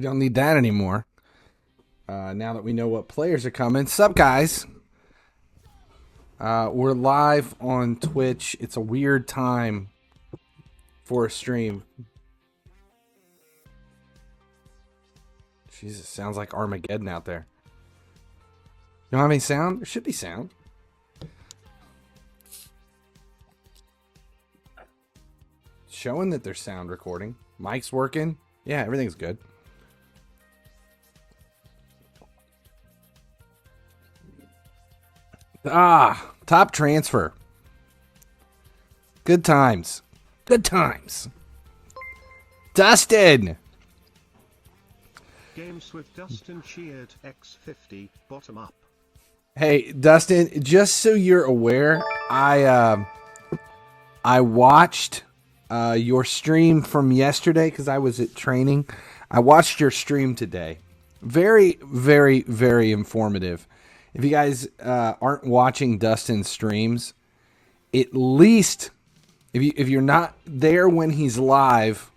We don't need that anymore. Now that we know what players are coming. Sup, guys? We're live on Twitch. It's a weird time for a stream. Jesus, sounds like Armageddon out there. You don't have any sound? There should be sound. Showing that there's sound recording. Mic's working. Yeah, everything's good. Top transfer. Good times. Good times. Dustin. Games with Dustin cheered X50 bottom up. Hey, Dustin, just so you're aware, I watched your stream from yesterday because I was at training. I watched your stream today. Very, very, very informative. If you guys aren't watching Dustin's streams, at least if you're not there when he's live,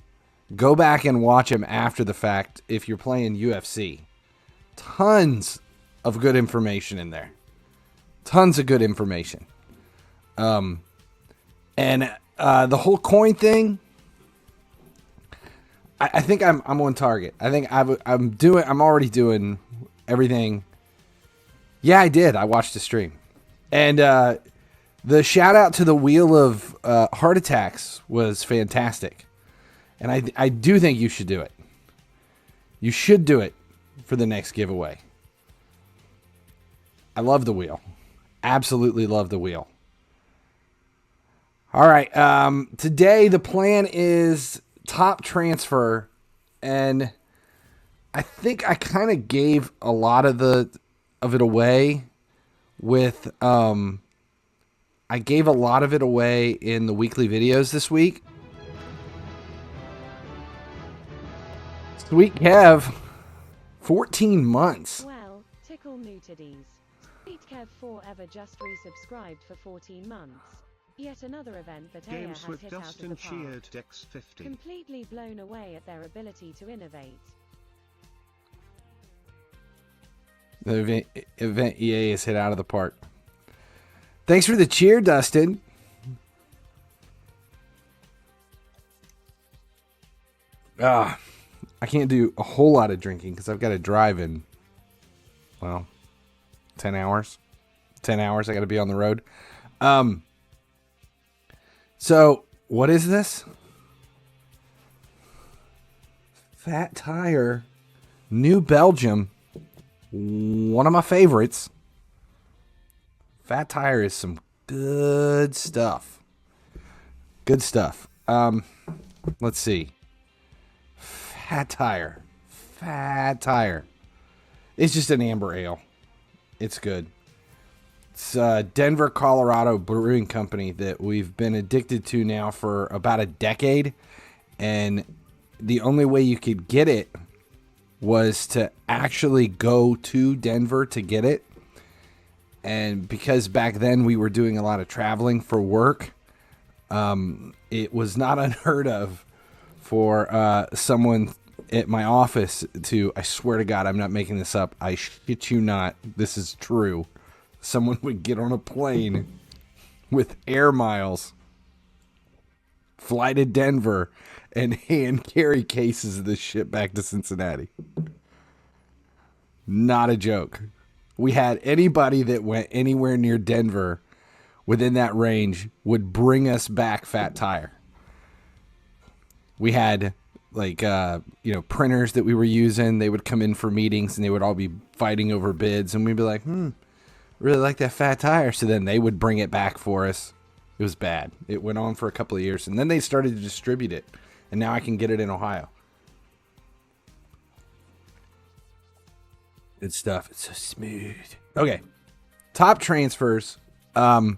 go back and watch him after the fact if you're playing UFC. Tons of good information in there. Tons of good information. And the whole coin thing, I think I'm on target. I think I'm already doing everything. Yeah, I did. I watched the stream. And the shout out to the Wheel of Heart Attacks was fantastic. And I do think you should do it. You should do it for the next giveaway. I love the wheel. Absolutely love the wheel. All right. Today the plan is top transfer. And I think I kind of gave a lot of it away with I gave a lot of it away in the weekly videos this week. Sweet Kev, 14 months. Well, tickle nutties. Sweet Kev forever just resubscribed for 14 months. Yet another event that Aya Games has with hit Dustin out of the park. cheered X50. Completely blown away at their ability to innovate. The event EA has hit out of the park. Thanks for the cheer, Dustin. I can't do a whole lot of drinking because I've got to drive in, 10 hours. 10 hours, I got to be on the road. So, what is this? Fat Tire, New Belgium. One of my favorites. Fat Tire is some good stuff. Good stuff. Let's see. Fat Tire. Fat Tire. It's just an amber ale. It's good. It's Denver, Colorado Brewing Company that we've been addicted to now for about a decade. And the only way you could get it was to actually go to Denver to get it. And because back then we were doing a lot of traveling for work, it was not unheard of for someone at my office to, I swear to God, I'm not making this up. I shit you not. This is true. Someone would get on a plane with air miles, fly to Denver, and hand carry cases of this shit back to Cincinnati. Not a joke. We had anybody that went anywhere near Denver within that range would bring us back Fat Tire. We had printers that we were using. They would come in for meetings and they would all be fighting over bids. And we'd be like, really like that Fat Tire. So then they would bring it back for us. It was bad. It went on for a couple of years. And then they started to distribute it. And now I can get it in Ohio. Good stuff. It's so smooth. Okay. Top transfers. I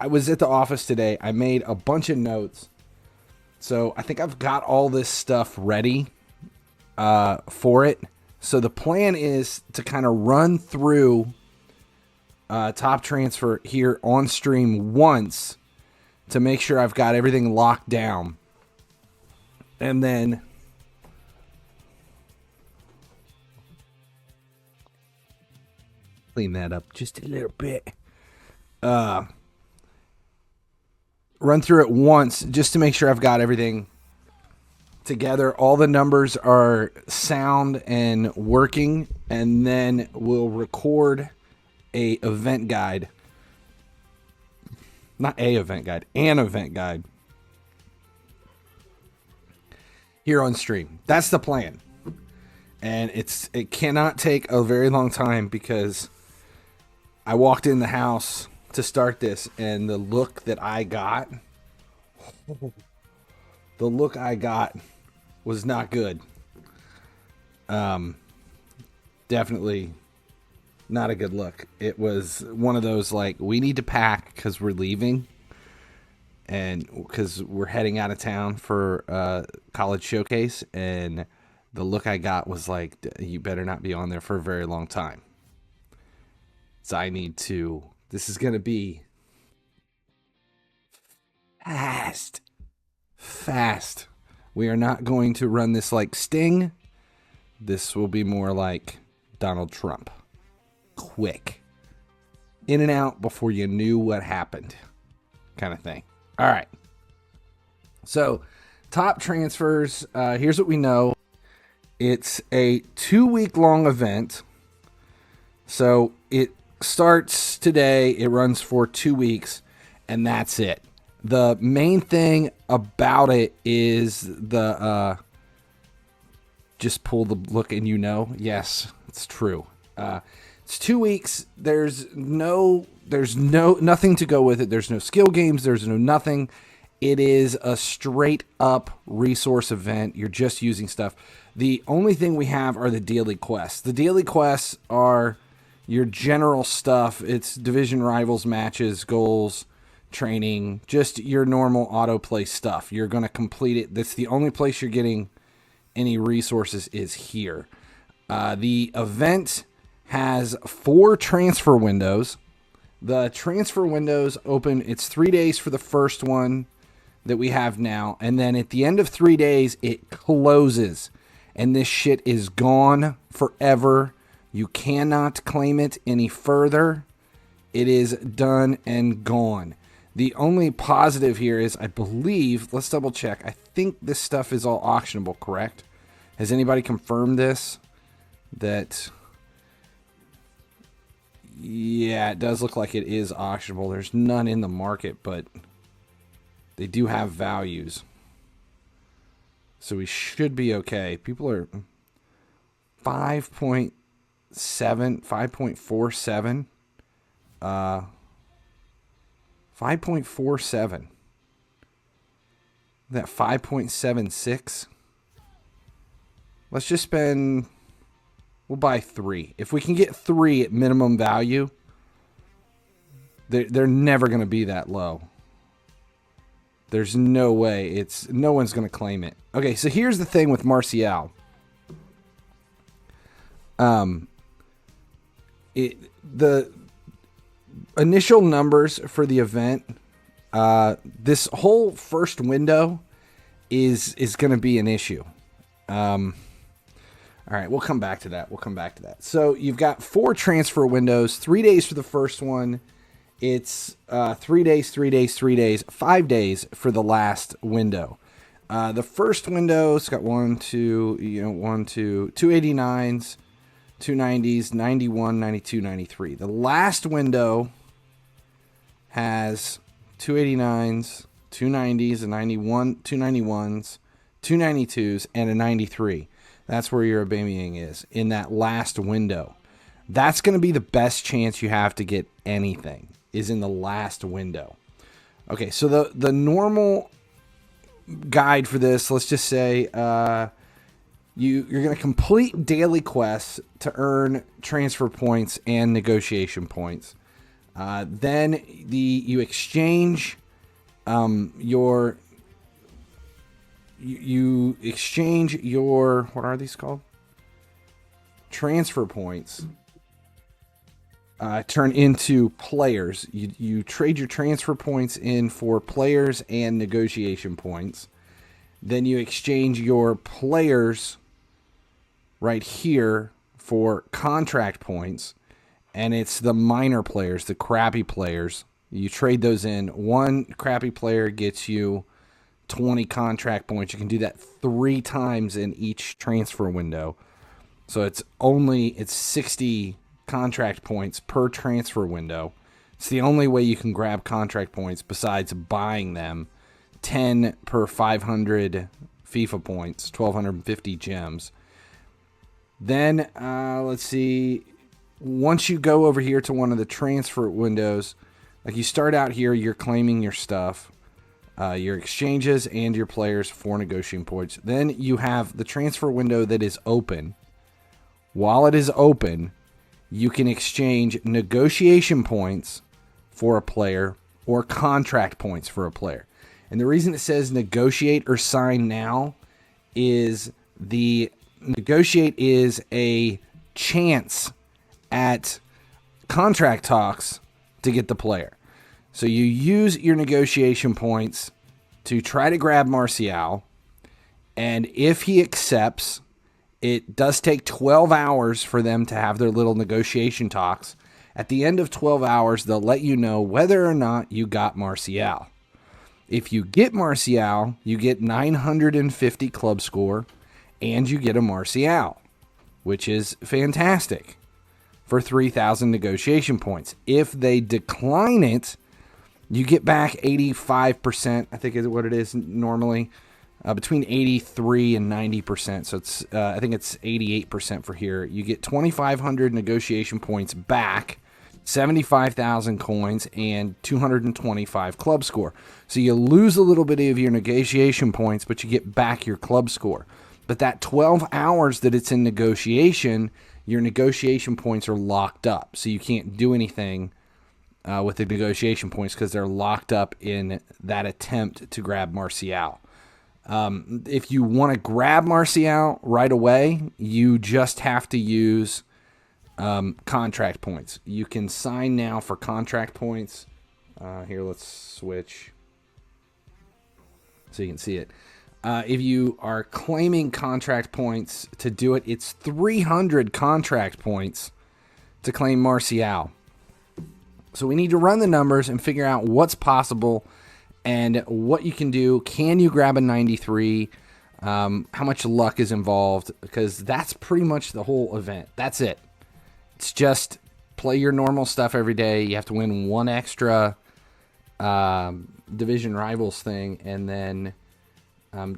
was at the office today. I made a bunch of notes. So I think I've got all this stuff ready for it. So the plan is to kind of run through top transfer here on stream once to make sure I've got everything locked down. And then clean that up just a little bit. Run through it once just to make sure I've got everything together. All the numbers are sound and working, and then we'll record a event guide. Not a event guide, an event guide here on stream. That's the plan. And it cannot take a very long time because I walked in the house to start this, and the look that I got, was not good. Definitely not a good look. It was one of those, like, we need to pack because we're leaving, and because we're heading out of town for college showcase, and the look I got was like, you better not be on there for a very long time. So I need to, this is going to be fast. We are not going to run this like Sting. This will be more like Donald Trump. Quick. In and out before you knew what happened. Kind of thing. All right. So, top transfers. Here's what we know. It's a 2-week-long event. So, it starts today. It runs for 2 weeks. And that's it. The main thing about it is the... just pull the look and you know. Yes, it's true. It's 2 weeks. There's nothing to go with it. There's no skill games. There's no nothing. It is a straight up resource event. You're just using stuff. The only thing we have are the daily quests. The daily quests are your general stuff. It's division rivals, matches, goals, training, just your normal autoplay stuff. You're going to complete it. That's the only place you're getting any resources is here. The event has 4 transfer windows. The transfer windows open, it's 3 days for the first one that we have now, and then at the end of 3 days, it closes, and this shit is gone forever. You cannot claim it any further. It is done and gone. The only positive here is, I believe, let's double check. I think this stuff is all auctionable, correct? Has anybody confirmed this? That, yeah, it does look like it is auctionable. There's none in the market, but they do have values. So we should be okay. People are 5.7, 5.47. 5.47. That 5.76. Let's just spend, we'll buy 3. If we can get 3 at minimum value, they're never going to be that low. There's no way. No one's going to claim it. Okay, so here's the thing with Martial. The initial numbers for the event, this whole first window is going to be an issue. All right, we'll come back to that. So you've got 4 transfer windows, 3 days for the first one. It's 3 days, 3 days, 3 days, 5 days for the last window. The first window's got 289s, 290s, 91, 92, 93. The last window has 289s, 290s, a 91, 291s, 292s, and a 93. That's where your Aubameyang is in that last window. That's going to be the best chance you have to get anything, is in the last window. Okay, so the normal guide for this, let's just say you're going to complete daily quests to earn transfer points and negotiation points. Then you exchange you exchange your, what are these called? Transfer points. Turn into players. You trade your transfer points in for players and negotiation points. Then you exchange your players right here for contract points. and it's the minor players, the crappy players. You trade those in. One crappy player gets you 20 contract points. You can do that 3 times in each transfer window. So it's 60 contract points per transfer window. It's the only way you can grab contract points besides buying them. 10 per 500 FIFA points, 1,250 gems. Then, let's see. Once you go over here to one of the transfer windows, like you start out here, you're claiming your stuff, your exchanges, and your players for negotiating points. Then you have the transfer window that is open. While it is open, you can exchange negotiation points for a player or contract points for a player. And the reason it says negotiate or sign now is the negotiate is a chance at contract talks to get the player. So you use your negotiation points to try to grab Martial, and if he accepts, it does take 12 hours for them to have their little negotiation talks. At the end of 12 hours, they'll let you know whether or not you got Martial. If you get Martial, you get 950 club score, and you get a Martial, which is fantastic for 3,000 negotiation points. If they decline it, you get back 85%, I think is what it is normally, between 83 and 90%. So it's I think it's 88% for here. You get 2,500 negotiation points back, 75,000 coins, and 225 club score. So you lose a little bit of your negotiation points, but you get back your club score. But that 12 hours that it's in negotiation, your negotiation points are locked up. So you can't do anything with the negotiation points because they're locked up in that attempt to grab Martial. If you want to grab Martial right away, you just have to use contract points. You can sign now for contract points. Here, let's switch so you can see it. If you are claiming contract points to do it, it's 300 contract points to claim Martial. So we need to run the numbers and figure out what's possible and what you can do. Can you grab a 93? How much luck is involved? Because that's pretty much the whole event. That's it. It's just play your normal stuff every day. You have to win one extra division rivals thing, and then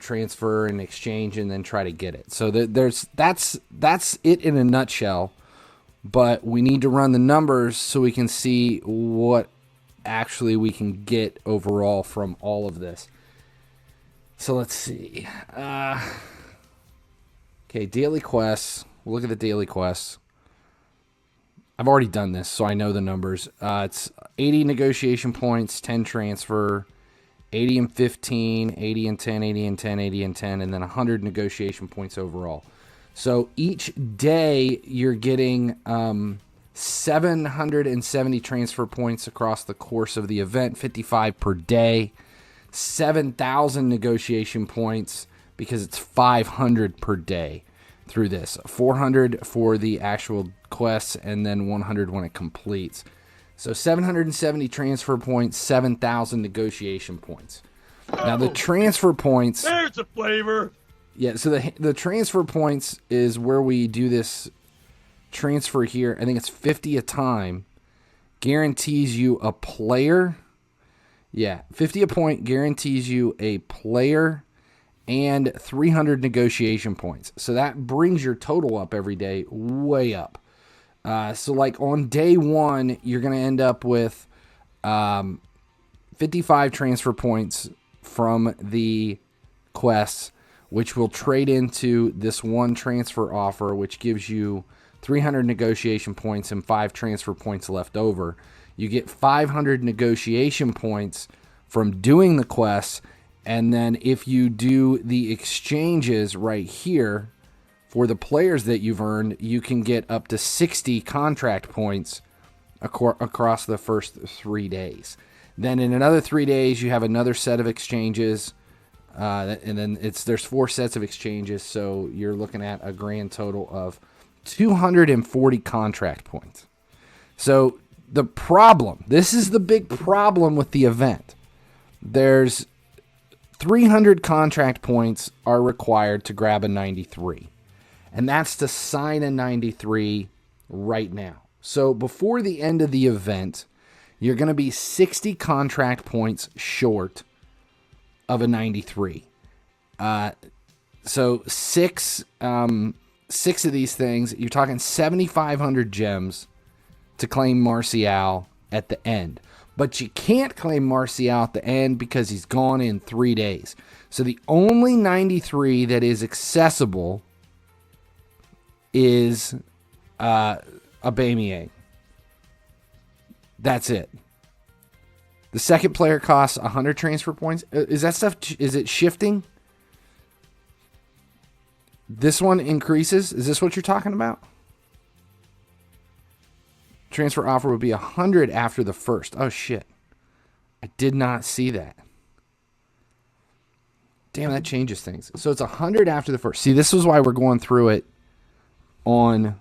transfer and exchange, and then try to get it. So that's it in a nutshell. But we need to run the numbers so we can see what actually we can get overall from all of this. So let's see. Okay, daily quests. We'll look at the daily quests. I've already done this, so I know the numbers. It's 80 negotiation points, 10 transfer, 80 and 15, 80 and 10, 80 and 10, 80 and 10, and then 100 negotiation points overall. So each day you're getting 770 transfer points across the course of the event, 55 per day, 7,000 negotiation points because it's 500 per day through this, 400 for the actual quests, and then 100 when it completes. So 770 transfer points, 7,000 negotiation points. Now the transfer points... There's a flavor! Yeah, so the transfer points is where we do this transfer here. I think it's 50 a time. Guarantees you a player. Yeah, 50 a point guarantees you a player and 300 negotiation points. So that brings your total up every day way up. So like on day one, you're going to end up with 55 transfer points from the quests, which will trade into this one transfer offer, which gives you 300 negotiation points and 5 transfer points left over. You get 500 negotiation points from doing the quests, and then if you do the exchanges right here, for the players that you've earned, you can get up to 60 contract points across the first 3 days. Then in another 3 days, you have another set of exchanges, and then there's 4 sets of exchanges, so you're looking at a grand total of 240 contract points. So the problem, this is the big problem with the event. There's 300 contract points are required to grab a 93. And that's to sign a 93 right now. So before the end of the event, you're going to be 60 contract points short of a 93. So six of these things, you're talking 7,500 gems to claim Martial at the end. But you can't claim Martial at the end because he's gone in 3 days. So the only 93 that is accessible is Aubameyang. That's it. The second player costs 100 transfer points. Is that stuff, is it shifting? This one increases? Is this what you're talking about? Transfer offer would be 100 after the first. Oh, shit. I did not see that. Damn, that changes things. So it's 100 after the first. See, this is why we're going through it on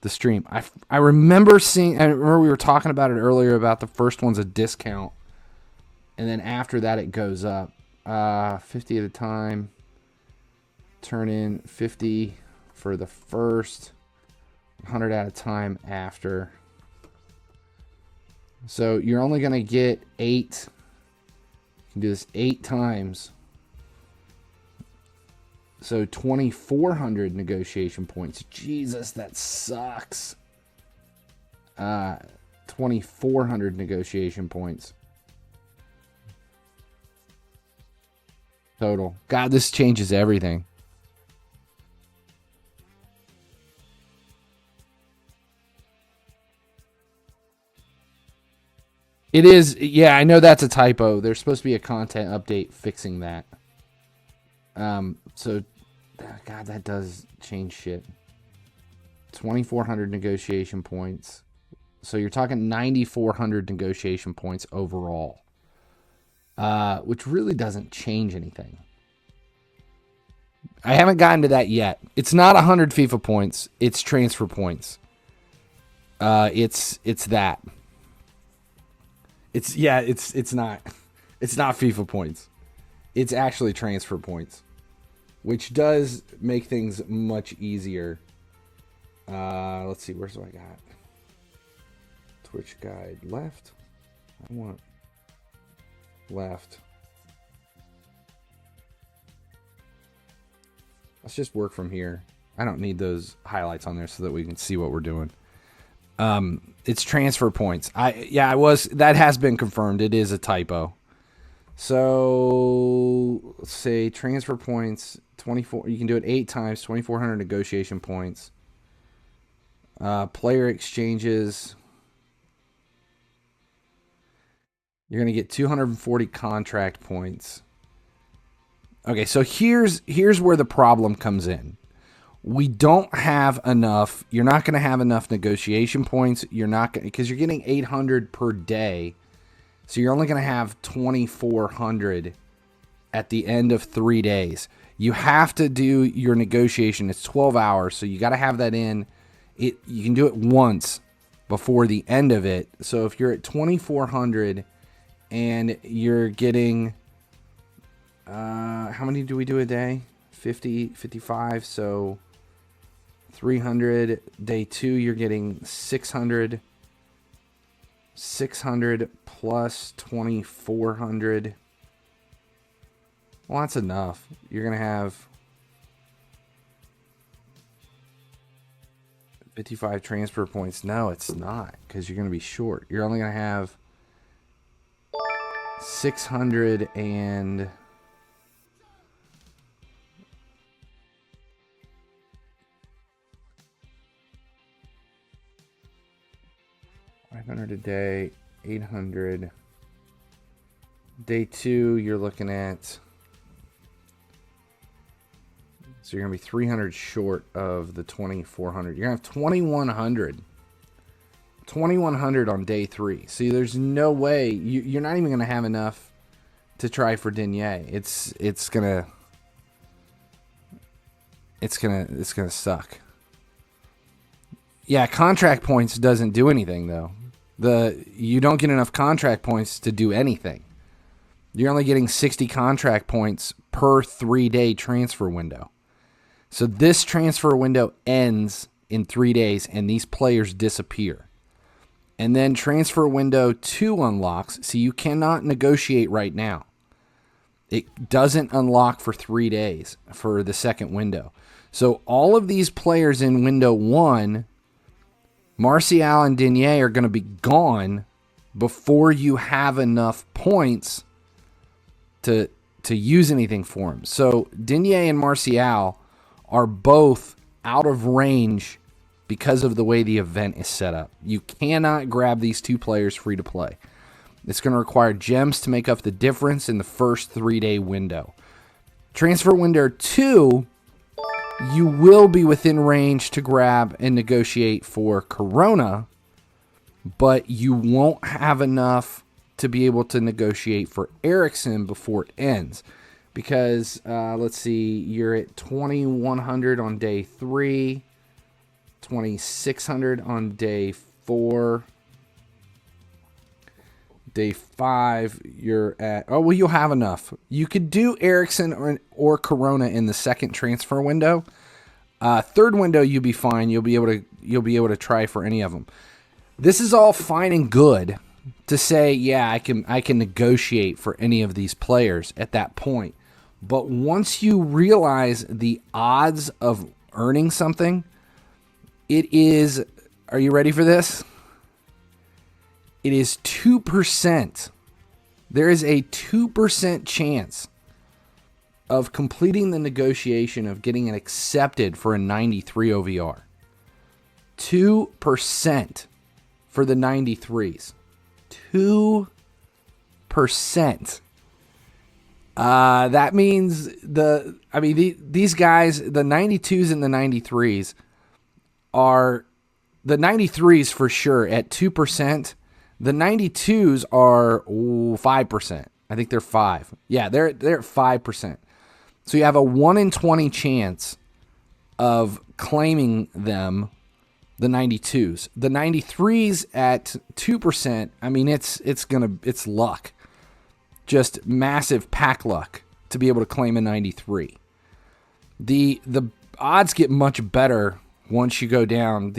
the stream. I remember we were talking about it earlier about the first one's a discount. And then after that, it goes up. 50 at a time. Turn in 50 for the first. 100 at a time after. So you're only going to get 8. You can do this 8 times. So 2,400 negotiation points. Jesus, that sucks. 2,400 negotiation points. Total. God, this changes everything. It is, yeah, I know that's a typo. There's supposed to be a content update fixing that. So, God, that does change shit. 2,400 negotiation points. So you're talking 9,400 negotiation points overall. Which really doesn't change anything. I haven't gotten to that yet. It's not 100 FIFA points. It's transfer points. It's that. It's not FIFA points. It's actually transfer points, which does make things much easier. Let's see, where's what I got? Twitch guide left. I want left. Let's just work from here. I don't need those highlights on there so that we can see what we're doing. It's transfer points. That has been confirmed. It is a typo. So let's say transfer points 24. You can do it 8 times, 2,400 negotiation points. Player exchanges. You're gonna get 240 contract points. Okay, so here's where the problem comes in. We don't have enough. You're not going to have enough negotiation points. You're not going because you're getting 800 per day. So you're only going to have 2,400 at the end of 3 days. You have to do your negotiation. It's 12 hours, so you got to have that in. You can do it once before the end of it. So if you're at 2,400 and you're getting how many do we do a day? 50, 55, so 300. Day 2, you're getting 600. 600 plus 2,400. Well, that's enough. You're going to have 55 transfer points. No, it's not, because you're going to be short. You're only going to have 600 and 500 a day, 800. Day 2, you're looking at, so you're going to be 300 short of the 2,400. You're going to have 2,100. 2,100 on day 3. See, there's no way, you're not even going to have enough to try for Digne. It's going to suck. Yeah, contract points doesn't do anything, though. You don't get enough contract points to do anything. You're only getting 60 contract points per 3-day transfer window. So this transfer window ends in 3 days, and these players disappear. And then transfer window 2 unlocks, so you cannot negotiate right now. It doesn't unlock for 3 days for the second window. So all of these players in window 1, Martial and Digne, are going to be gone before you have enough points to use anything for them. So Digne and Martial are both out of range because of the way the event is set up. You cannot grab these 2 players free to play. It's going to require gems to make up the difference in the first 3-day window. Transfer window 2, you will be within range to grab and negotiate for Corona, but you won't have enough to be able to negotiate for Eriksen before it ends. Because, let's see, you're at 2,100 on day 3, 2,600 on day 4. Day 5, you're at... Oh, well, you'll have enough. You could do Eriksen or Corona in the second transfer window. Third window, you'll be fine. You'll be able to try for any of them. This is all fine and good to say, yeah, I can negotiate for any of these players at that point. But once you realize the odds of earning something, it is... Are you ready for this? It is 2%. There is a 2% chance of completing the negotiation of getting it accepted for a 93 OVR. 2% for the 93s. 2%. That means these guys, the 92s and the 93s, are the 93s for sure at 2%. The 92s are 5%. I think they're 5. Yeah, they're at 5%. So you have a 1 in 20 chance of claiming them, the 92s. The 93s at 2%, I mean it's luck. Just massive pack luck to be able to claim a 93. The odds get much better once you go down.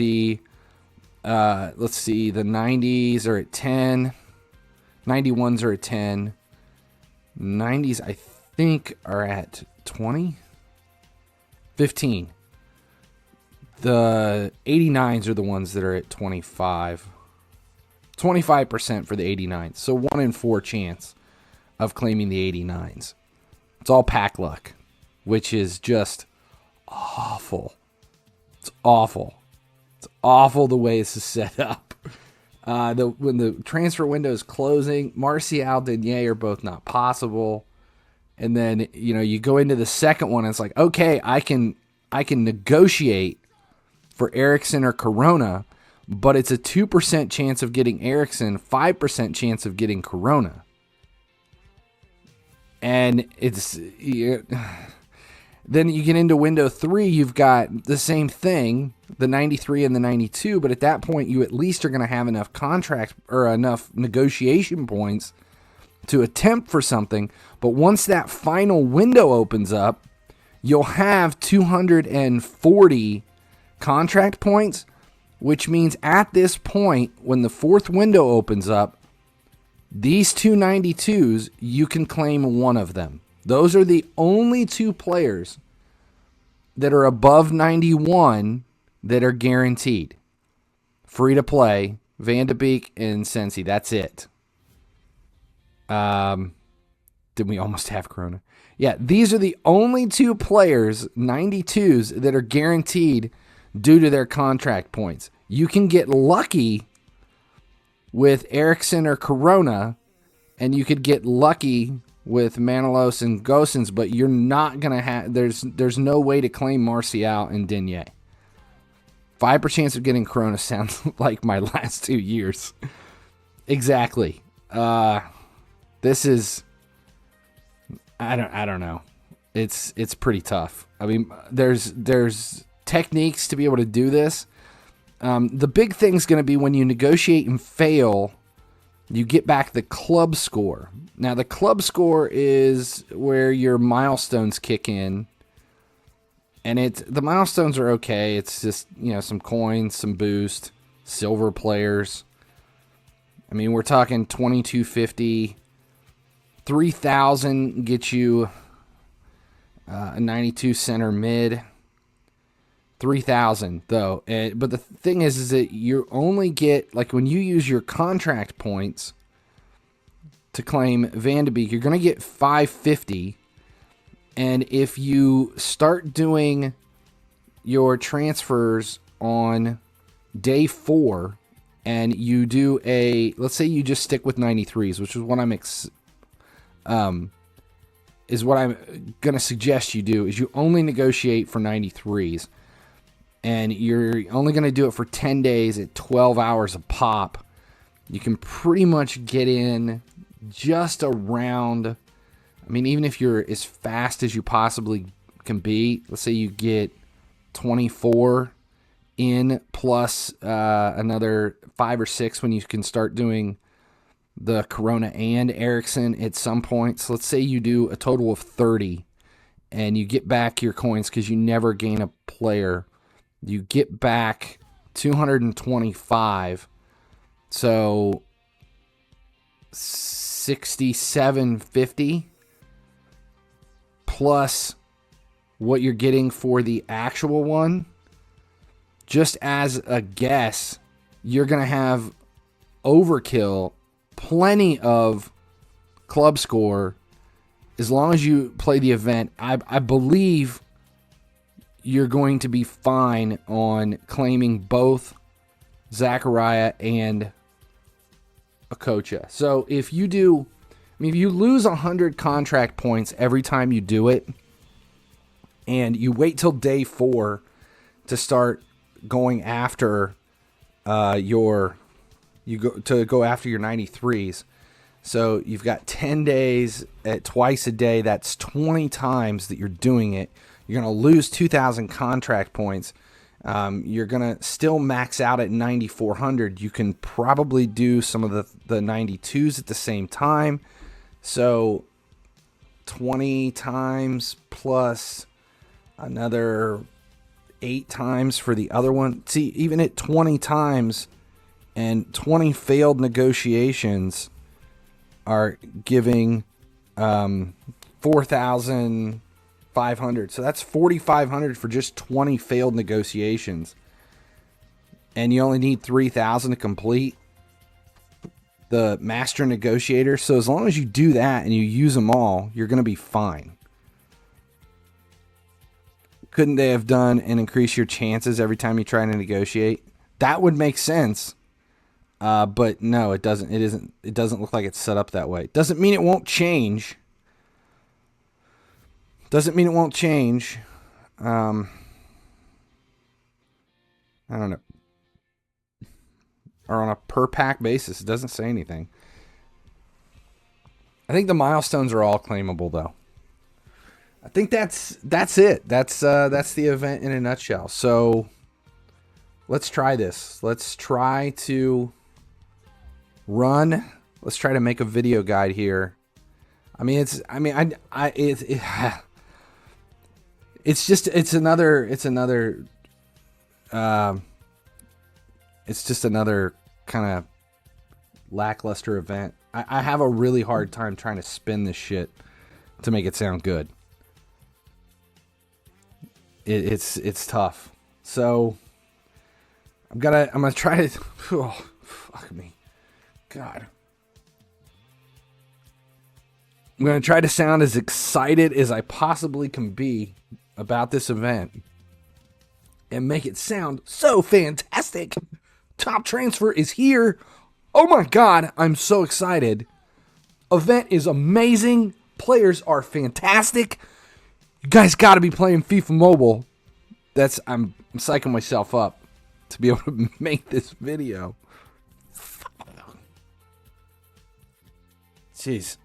Let's see, the 90s are at 10. 91s are at 10. 90s, I think, are at 20? 15. The 89s are the ones that are at 25. 25% for the 89s. So 1 in 4 chance of claiming the 89s. It's all pack luck, which is just awful. It's awful. It's awful the way this is set up. When the transfer window is closing, Martial, Digne are both not possible. And then, you go into the second one, and it's like, okay, I can negotiate for Eriksen or Corona, but it's a 2% chance of getting Eriksen, 5% chance of getting Corona. And then you get into window 3, you've got the same thing, the 93 and the 92, but at that point you at least are going to have enough contract or enough negotiation points to attempt for something. But once that final window opens up, you'll have 240 contract points, which means at this point, when the fourth window opens up, these 292s, you can claim one of them. Those are the only 2 players that are above 91 that are guaranteed. Free to play, Van de Beek and Sensi. That's it. Did we almost have Corona? Yeah, these are the only 2 players, 92s, that are guaranteed due to their contract points. You can get lucky with Eriksen or Corona, and you could get lucky with Manolos and Gosens, but you're not going to have... There's no way to claim Martial and Digne. 5% chance of getting Corona sounds like my last 2 years. Exactly. This is... I don't know. It's pretty tough. I mean, there's techniques to be able to do this. The big thing's going to be when you negotiate and fail, you get back the club score. Now, the club score is where your milestones kick in. And the milestones are okay. It's just, some coins, some boost, silver players. I mean, we're talking 2250. 3,000 gets you a 92 center mid. 3,000 though. But the thing is that you only get, like, when you use your contract points to claim Van de Beek, you're going to get 550. And if you start doing your transfers on day 4 and you do let's say you just stick with 93s, which is what I'm going to suggest you do, is you only negotiate for 93s. And you're only going to do it for 10 days at 12 hours a pop. You can pretty much get in just around, even if you're as fast as you possibly can be, let's say you get 24 in plus another 5 or 6 when you can start doing the Corona and Ericsson at some point. So let's say you do a total of 30 and you get back your coins because you never gain a player. You get back 225. So 6750 plus what you're getting for the actual one. Just as a guess, you're going to have overkill, plenty of club score as long as you play the event. I believe you're going to be fine on claiming both Zachariah and Okocha. So if you do, if you lose 100 contract points every time you do it, and you wait till day 4 to start going after go after your 93s. So you've got 10 days at twice a day. That's 20 times that you're doing it. You're going to lose 2,000 contract points. You're going to still max out at 9,400. You can probably do some of the 92s at the same time. So 20 times plus another 8 times for the other one. See, even at 20 times and 20 failed negotiations are giving 4,500. So that's 4,500 for just 20 failed negotiations. And you only need 3,000 to complete the master negotiator. So as long as you do that and you use them all, you're going to be fine. Couldn't they have done and increase your chances every time you try to negotiate? That would make sense. But no, it doesn't. It isn't. It doesn't look like it's set up that way. Doesn't mean it won't change. Doesn't mean it won't change. I don't know. Or on a per pack basis, it doesn't say anything. I think the milestones are all claimable, though. I think that's it. That's the event in a nutshell. So let's try this. Let's try to run. Let's try to make a video guide here. It's just another kind of lackluster event. I have a really hard time trying to spin this shit to make it sound good. It's tough. So I'm gonna try to. Oh, fuck me, God. I'm gonna try to sound as excited as I possibly can be about this event and make it sound so fantastic. Top transfer is here. Oh my God, I'm so excited. Event is amazing. Players are fantastic. You guys got to be playing FIFA Mobile. I'm psyching myself up to be able to make this video. Jeez.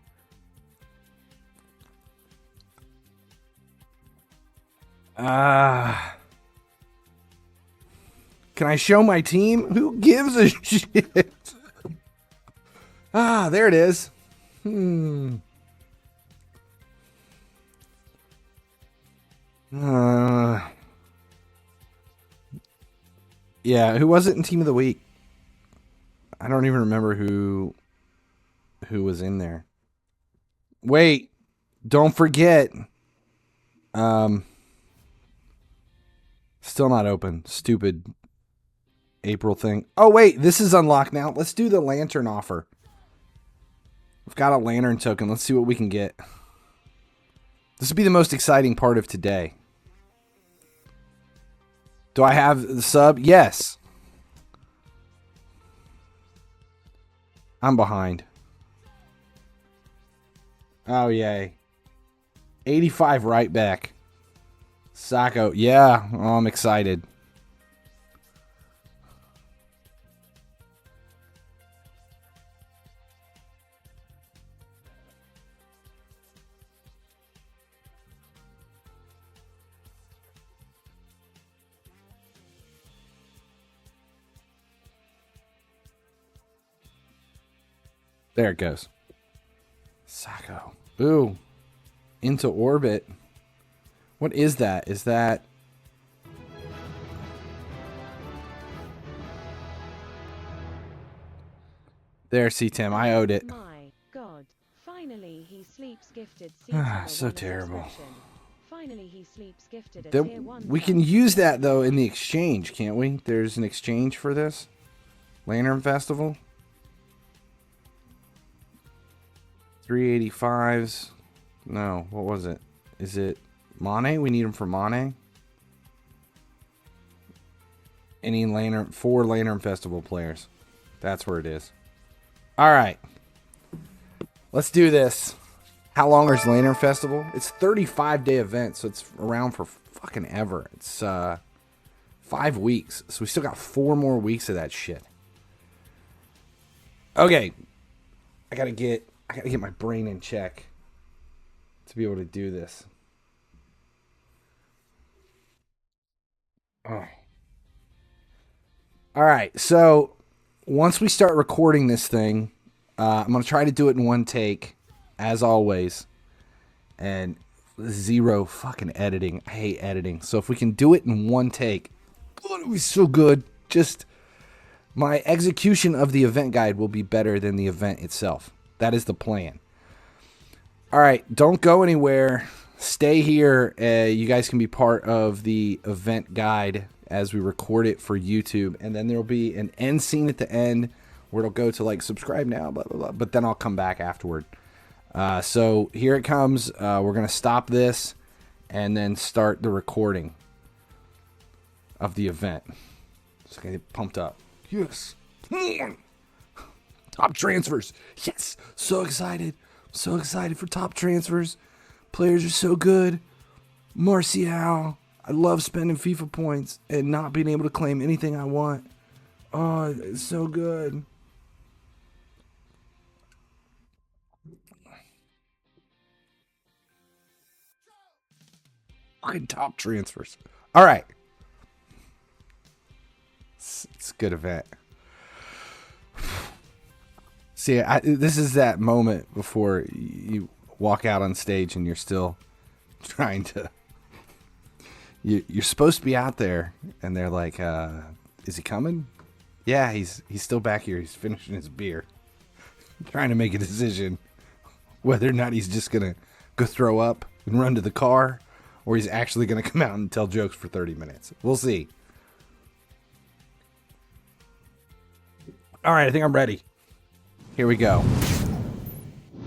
Can I show my team? Who gives a shit? Ah, there it is. Yeah, who was it in Team of the Week? I don't even remember who was in there. Wait, don't forget. Still not open. Stupid April thing. Oh, wait, this is unlocked now. Let's do the lantern offer. We've got a lantern token. Let's see what we can get. This would be the most exciting part of today. Do I have the sub? Yes. I'm behind. Oh, yay. 85 right back. Sacco. Yeah. Oh, I'm excited. There it goes. Sacco. Ooh. Into orbit. What is that? Is that... There, C-Tim. I owed it. My God. Finally he sleeps gifted. So terrible. Finally he sleeps gifted a tier 1. We can use that, though, in the exchange, can't we? There's an exchange for this. Lantern Festival. 385s. No, what was it? Is it Mane? We need him for Mane. Any Lantern, 4 Lantern Festival players. That's where it is. All right. Let's do this. How long is Lantern Festival? It's a 35-day event, so it's around for fucking ever. It's 5 weeks, so we still got 4 more weeks of that shit. Okay. I gotta get my brain in check to be able to do this. Oh. All right, so once we start recording this thing, I'm going to try to do it in one take, as always, and 0 fucking editing. I hate editing, so if we can do it in one take, oh, it'll be so good. Just my execution of the event guide will be better than the event itself. That is the plan. All right, don't go anywhere. Stay here. You guys can be part of the event guide as we record it for YouTube. And then there will be an end scene at the end where it'll go to like subscribe now, blah, blah, blah. But then I'll come back afterward. So here it comes. We're going to stop this and then start the recording of the event. Just going to get pumped up. Yes. Top transfers. Yes. So excited. So excited for top transfers. Players are so good. Martial. I love spending FIFA points and not being able to claim anything I want. Oh, it's so good. Fucking top transfers. All right. It's a good event. See, this is that moment before you walk out on stage and you're still trying to... You're supposed to be out there, and they're like, is he coming? Yeah, he's still back here. He's finishing his beer. Trying to make a decision whether or not he's just going to go throw up and run to the car, or he's actually going to come out and tell jokes for 30 minutes. We'll see. All right, I think I'm ready. Here we go.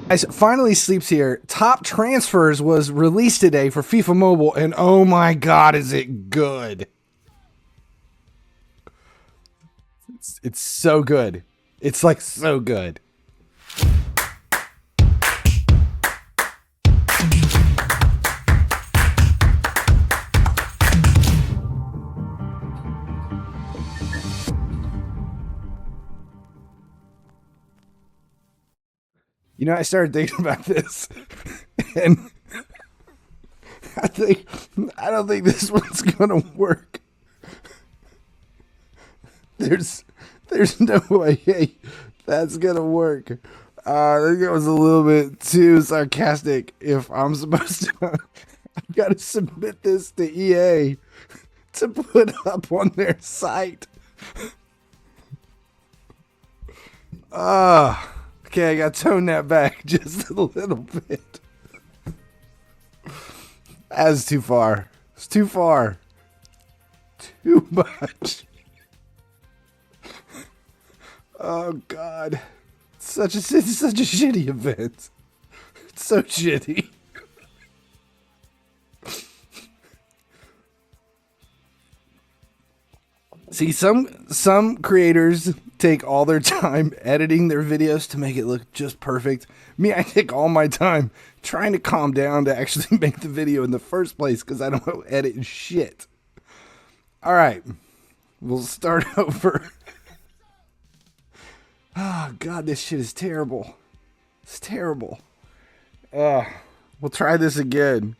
Guys, finally Sleeps here. Top Transfers was released today for FIFA Mobile, and oh my god, is it good. It's so good. It's like so good. You know, I started thinking about this, and I don't think this one's gonna work. there's no way that's gonna work. I think it was a little bit too sarcastic. If I'm supposed to, I've got to submit this to EA to put up on their site. Okay, I got to tone that back just a little bit. That's too far. It's too far. Too much. Oh God, it's such a shitty event. It's so shitty. See, some creators take all their time editing their videos to make it look just perfect. Me, I take all my time trying to calm down to actually make the video in the first place because I don't know edit shit. All right, we'll start over. Oh, God, this shit is terrible. It's terrible. We'll try this again.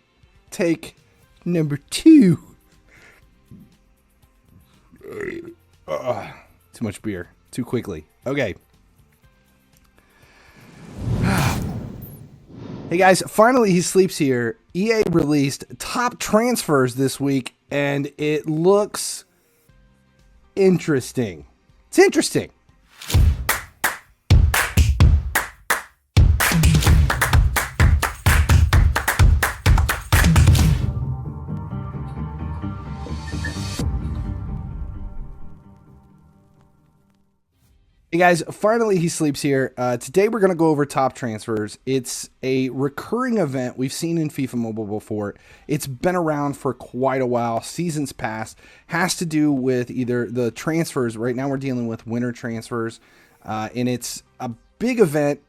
Take number 2. Too much beer. Too quickly. Okay. Hey guys, finally he sleeps here. EA released top transfers this week, and it looks interesting. It's interesting. Hey guys, finally he sleeps here. Today we're going to go over top transfers. It's a recurring event we've seen in FIFA Mobile before. It's been around for quite a while, seasons past. Has to do with either the transfers. Right now we're dealing with winter transfers, and it's a big event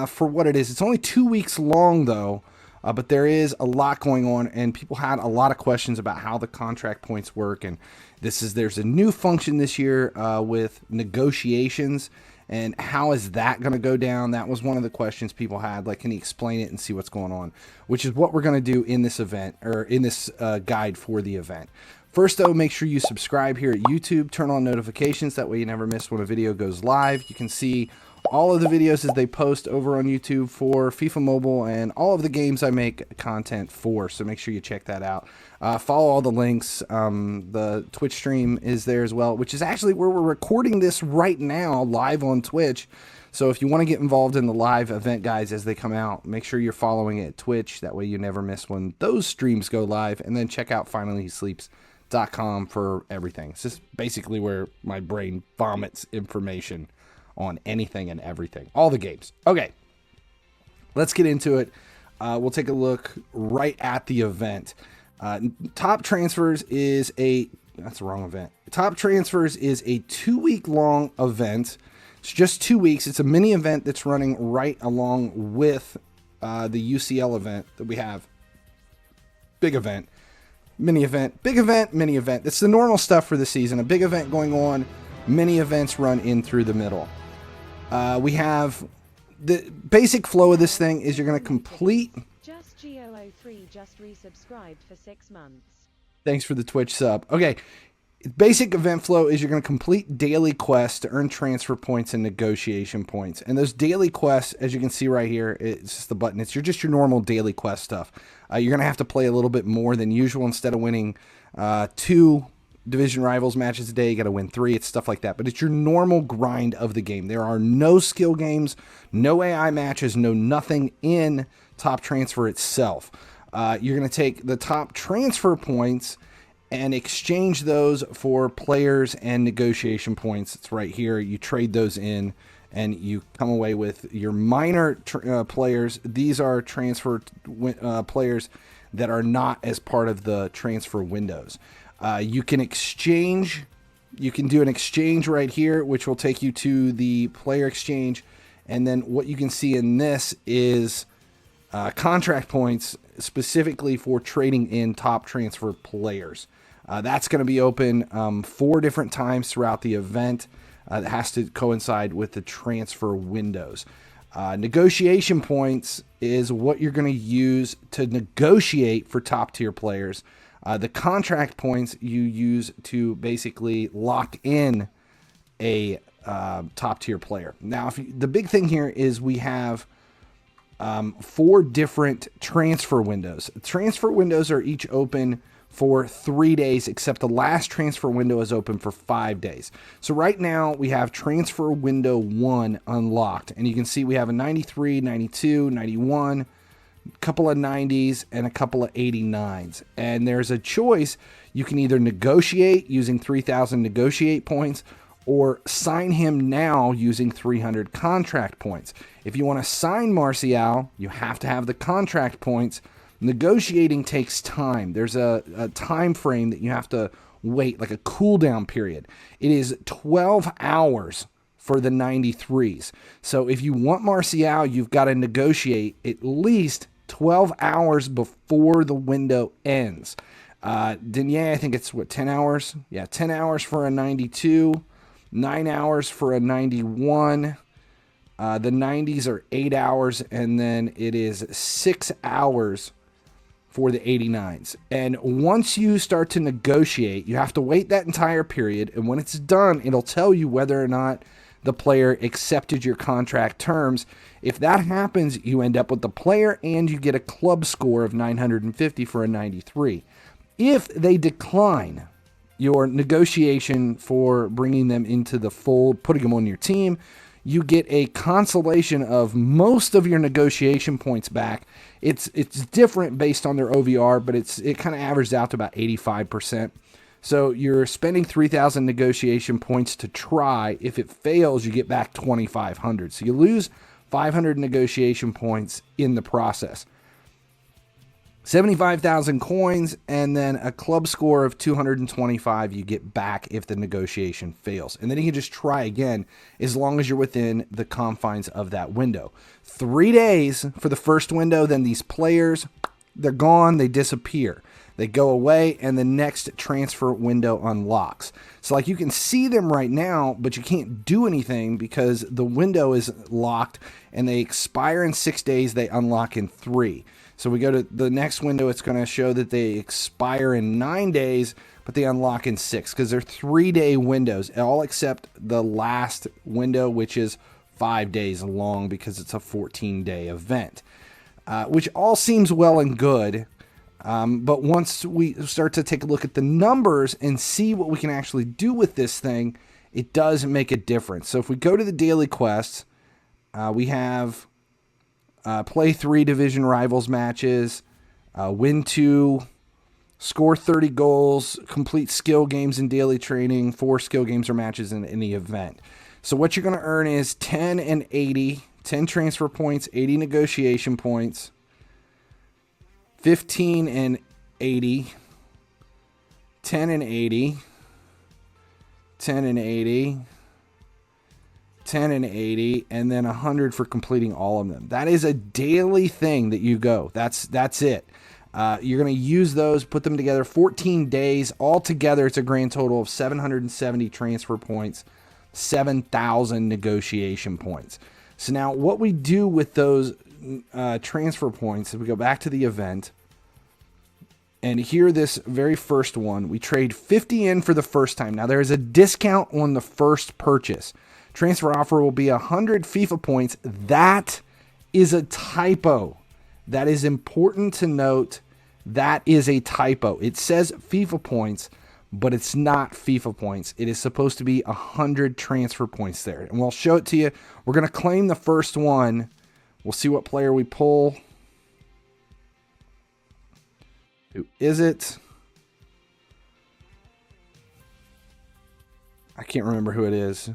for what it is. It's only 2 weeks long though, but there is a lot going on, and people had a lot of questions about how the contract points work. And there's a new function this year with negotiations, and how is that going to go down? That was one of the questions people had. Like, can you explain it and see what's going on? Which is what we're going to do in this event, or in this guide for the event. First, though, make sure you subscribe here at YouTube. Turn on notifications. That way you never miss when a video goes live. You can see all of the videos as they post over on YouTube for FIFA Mobile and all of the games I make content for. So make sure you check that out. Follow all the links. The Twitch stream is there as well, which is actually where we're recording this right now, live on Twitch. So if you want to get involved in the live event guys as they come out, make sure you're following it at Twitch. That way you never miss when those streams go live. And then check out finallyhesleeps.com for everything. It's just basically where my brain vomits information on anything and everything. All the games. Okay. Let's get into it. We'll take a look right at the event. Top Transfers is that's the wrong event. Top Transfers is a 2-week long event. It's just 2 weeks. It's a mini event that's running right along with the UCL event that we have. Big event, mini event, big event, mini event. It's the normal stuff for the season. A big event going on, mini events run in through the middle. We have the basic flow of this thing is you're going to complete. Just G003 just resubscribed for 6 months. Thanks for the Twitch sub. Okay. Basic event flow is you're going to complete daily quests to earn transfer points and negotiation points. And those daily quests, as you can see right here, it's just the button. It's just your normal daily quest stuff. You're going to have to play a little bit more than usual. Instead of winning 2 division rivals matches a day, you got to win 3. It's stuff like that. But it's your normal grind of the game. There are no skill games, no AI matches, no nothing in Top Transfer itself. You're going to take the top transfer points and exchange those for players and negotiation points. It's right here. You trade those in, and you come away with your minor players. These are transfer players that are not as part of the transfer windows. You can exchange. You can do an exchange right here, which will take you to the player exchange. And then what you can see in this is contract points specifically for trading in top transfer players. That's going to be open 4 different times throughout the event. That has to coincide with the transfer windows. Negotiation points is what you're going to use to negotiate for top tier players. The contract points you use to basically lock in a top tier player. Now, the big thing here is we have 4 different transfer windows. Transfer windows are each open for 3 days, except the last transfer window is open for 5 days. So right now we have transfer window 1 unlocked, and you can see we have a 93, 92, 91, a couple of 90s, and a couple of 89s. And there's a choice. You can either negotiate using 3,000 negotiate points, or sign him now using 300 contract points. If you want to sign Martial, you have to have the contract points. Negotiating takes time. There's a time frame that you have to wait, like a cooldown period. It is 12 hours for the 93s. So if you want Martial, you've got to negotiate at least 12 hours before the window ends. Denier, I think it's 10 hours? Yeah, 10 hours for a 92, 9 hours for a 91. The 90s are 8 hours, and then it is 6 hours for the 89s. And once you start to negotiate, you have to wait that entire period, and when it's done, it'll tell you whether or not the player accepted your contract terms. If that happens, you end up with the player and you get a club score of 950 for a 93. If they decline your negotiation for bringing them into the fold, putting them on your team, you get a consolation of most of your negotiation points back. It's different based on their OVR, but it kind of averages out to about 85%. So you're spending 3,000 negotiation points to try. If it fails, you get back 2,500. So you lose 500 negotiation points in the process. 75,000 coins, and then a club score of 225 you get back if the negotiation fails. And then you can just try again as long as you're within the confines of that window. 3 days for the first window, then these players, they're gone, they disappear. They go away, and the next transfer window unlocks. So like you can see them right now, but you can't do anything because the window is locked, and they expire in 6 days, they unlock in 3. So we go to the next window, it's going to show that they expire in 9 days, but they unlock in 6 because they're 3-day windows, all except the last window, which is 5 days long because it's a 14-day event, which all seems well and good. But once we start to take a look at the numbers and see what we can actually do with this thing, it does make a difference. So if we go to the daily quests, we have play 3 division rivals matches, win 2, score 30 goals, complete skill games in daily training, 4 skill games or matches in any event. So what you're going to earn is 10 and 80, 10 transfer points, 80 negotiation points, 15 and 80, 10 and 80, 10 and 80, 10 and 80, and then 100 for completing all of them. That is a daily thing that you go. That's it. You're going to use those, put them together, 14 days. Altogether, it's a grand total of 770 transfer points, 7,000 negotiation points. So now what we do with those transfer points, if we go back to the event, and here this very first one, we trade 50 in for the first time. Now there is a discount on the first purchase. Transfer offer will be 100 FIFA points. That is a typo. That is important to note. That is a typo. It says FIFA points, but it's not FIFA points. It is supposed to be 100 transfer points there. And we'll show it to you. We're going to claim the first one. We'll see what player we pull. Who is it? I can't remember who it is.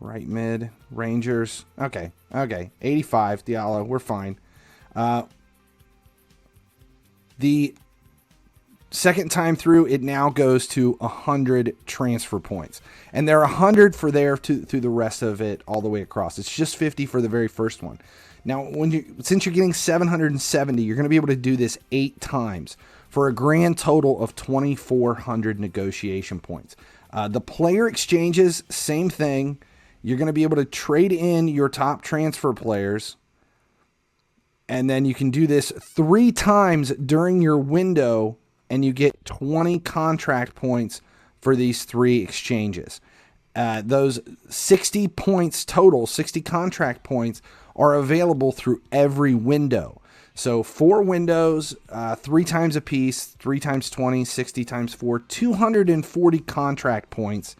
Right mid, Rangers. Okay. 85, Diallo. We're fine. The second time through, it now goes to 100 transfer points. And there are 100 for there through the rest of it all the way across. It's just 50 for the very first one. Now, since you're getting 770, you're going to be able to do this 8 times for a grand total of 2,400 negotiation points. The player exchanges, same thing. You're going to be able to trade in your top transfer players, and then you can do this 3 times during your window, and you get 20 contract points for these 3 exchanges. Those 60 points total, 60 contract points, are available through every window. So 4 windows, 3 times a piece, 3 times 20, 60 times 4, 240 contract points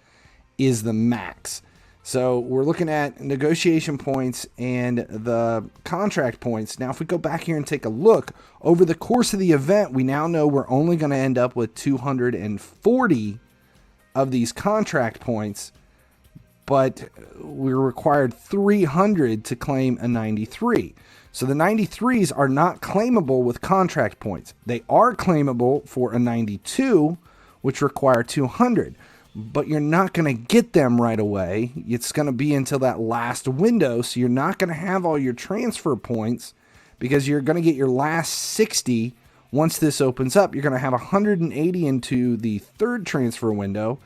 is the max. So we're looking at negotiation points and the contract points. Now, if we go back here and take a look, over the course of the event, we now know we're only going to end up with 240 of these contract points, but we're required 300 to claim a 93. So the 93s are not claimable with contract points. They are claimable for a 92, which require 200. But you're not going to get them right away. It's going to be until that last window, so you're not going to have all your transfer points because you're going to get your last 60 once this opens up. You're going to have 180 into the third transfer window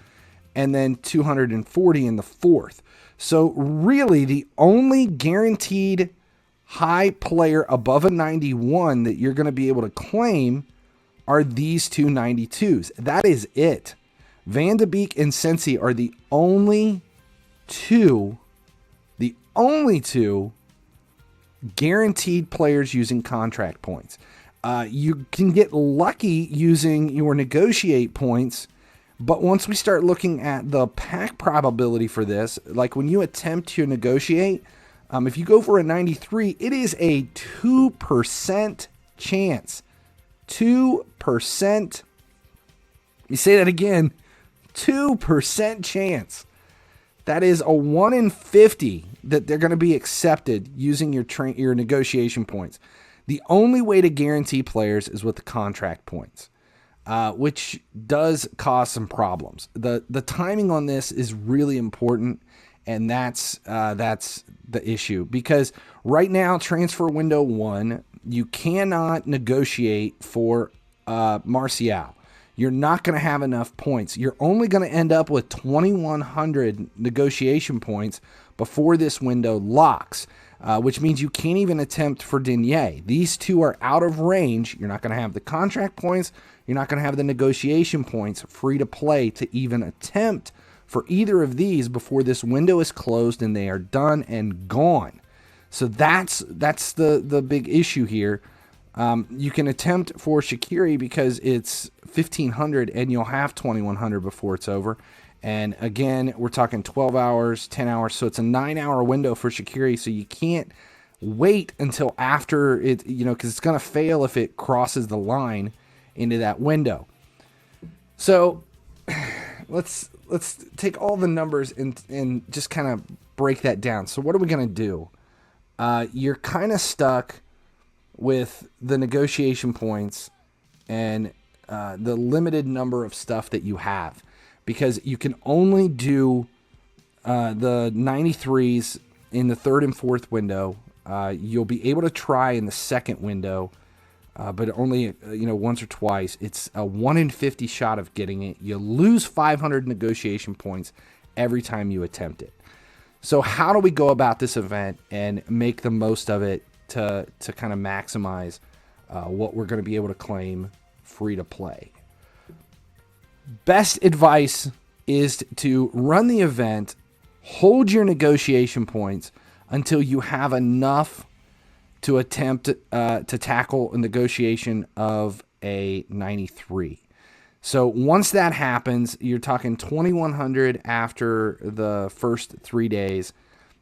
and then 240 in the fourth. So really, the only guaranteed high player above a 91 that you're going to be able to claim are these two 92s. That is it. Van de Beek and Sensi are the only two guaranteed players using contract points. You can get lucky using your negotiate points, but once we start looking at the pack probability for this, like when you attempt to negotiate, if you go for a 93, it is a 2% chance. 2%. You say that again. 2% chance. That is a 1 in 50 that they're going to be accepted using your negotiation points. The only way to guarantee players is with the contract points, which does cause some problems. The timing on this is really important, and that's the issue, because right now, transfer window 1, you cannot negotiate for Martial. You're not going to have enough points. You're only going to end up with 2,100 negotiation points before this window locks, which means you can't even attempt for Digne. These two are out of range. You're not going to have the contract points. You're not going to have the negotiation points free to play to even attempt for either of these before this window is closed and they are done and gone. So that's the big issue here. You can attempt for Shaqiri because it's 1,500 and you'll have 2,100 before it's over. And again, we're talking 12 hours, 10 hours. So it's a 9-hour window for Shaqiri. So you can't wait until after it, because it's going to fail if it crosses the line into that window. So let's take all the numbers and just kind of break that down. So what are we going to do? You're kind of stuck with the negotiation points and the limited number of stuff that you have, because you can only do the 93s in the third and fourth window. You'll be able to try in the second window, but only once or twice. It's a 1 in 50 shot of getting it. You lose 500 negotiation points every time you attempt it. So how do we go about this event and make the most of it to kind of maximize what we're going to be able to claim free to play? Best advice is to run the event, hold your negotiation points until you have enough to attempt to tackle a negotiation of a 93. So once that happens, you're talking 2,100 after the first 3 days.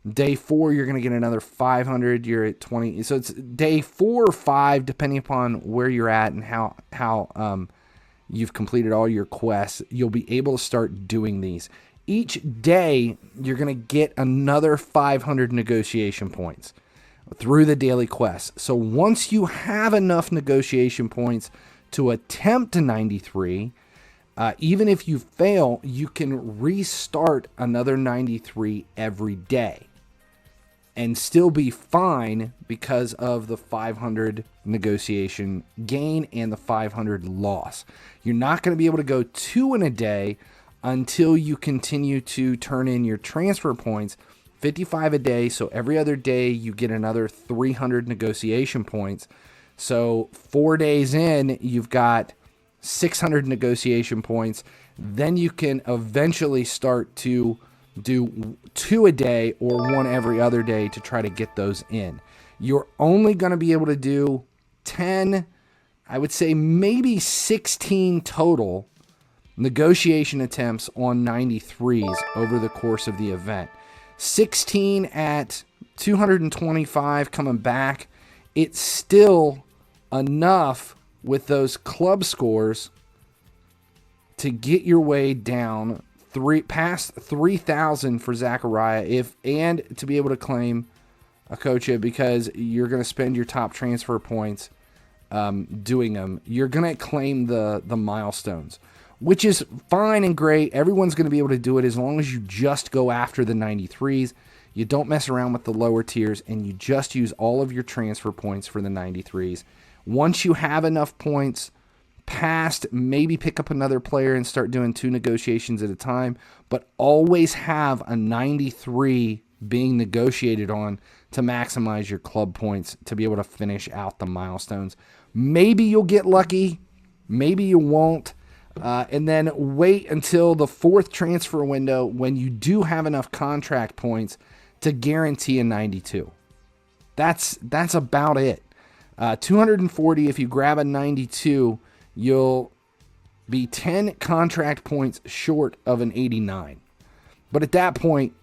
Day 4, you're going to get another 500. You're at 20. So it's day 4 or 5, depending upon where you're at and how you've completed all your quests. You'll be able to start doing these. Each day, you're going to get another 500 negotiation points through the daily quests. So once you have enough negotiation points to attempt a 93, even if you fail, you can restart another 93 every day and still be fine because of the 500 negotiation gain and the 500 loss. You're not going to be able to go 2 in a day until you continue to turn in your transfer points, 55 a day. So every other day you get another 300 negotiation points. So 4 days in, you've got 600 negotiation points. Then you can eventually start to do 2 a day or 1 every other day to try to get those in. You're only going to be able to do 10, I would say maybe 16 total negotiation attempts on 93s over the course of the event. 16 at 225 coming back. It's still enough with those club scores to get your way down past 3,000 for Zachariah, and to be able to claim a Kocha, because you're going to spend your top transfer points doing them. You're going to claim the milestones, which is fine and great. Everyone's going to be able to do it as long as you just go after the 93s. You don't mess around with the lower tiers, and you just use all of your transfer points for the 93s. Once you have enough points past, maybe pick up another player and start doing 2 negotiations at a time, but always have a 93 being negotiated on to maximize your club points to be able to finish out the milestones. Maybe you'll get lucky, maybe you won't, and then wait until the 4th transfer window when you do have enough contract points to guarantee a 92. That's about it. 240, if you grab a 92, you'll be 10 contract points short of an 89. But at that point,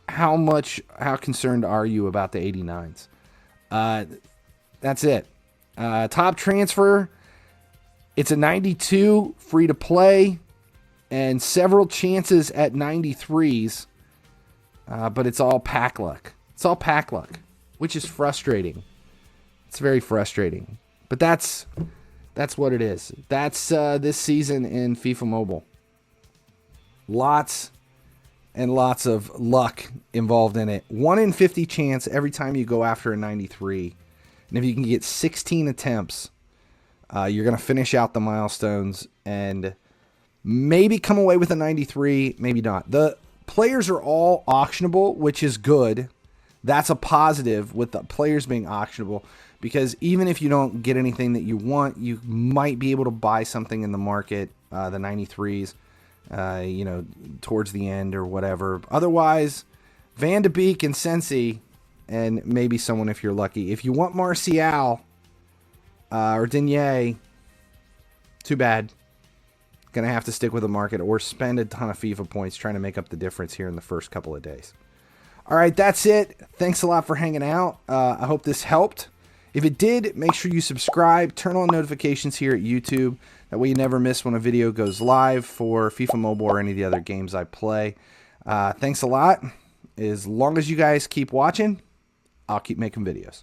how concerned are you about the 89s? That's it. Top transfer, it's a 92, free to play, and several chances at 93s, but it's all pack luck. It's all pack luck, which is frustrating. It's very frustrating. But that's what it is. That's this season in FIFA Mobile. Lots and lots of luck involved in it. 1 in 50 chance every time you go after a 93. And if you can get 16 attempts, you're going to finish out the milestones and maybe come away with a 93, maybe not. The players are all auctionable, which is good. That's a positive with the players being auctionable, because even if you don't get anything that you want, you might be able to buy something in the market, the 93s, towards the end or whatever. Otherwise, Van de Beek and Sensi, and maybe someone if you're lucky. If you want Martial or Digne, too bad. Going to have to stick with the market or spend a ton of FIFA points trying to make up the difference here in the first couple of days. All right, that's it. Thanks a lot for hanging out. I hope this helped. If it did, make sure you subscribe, turn on notifications here at YouTube. That way you never miss when a video goes live for FIFA Mobile or any of the other games I play. Thanks a lot. As long as you guys keep watching, I'll keep making videos.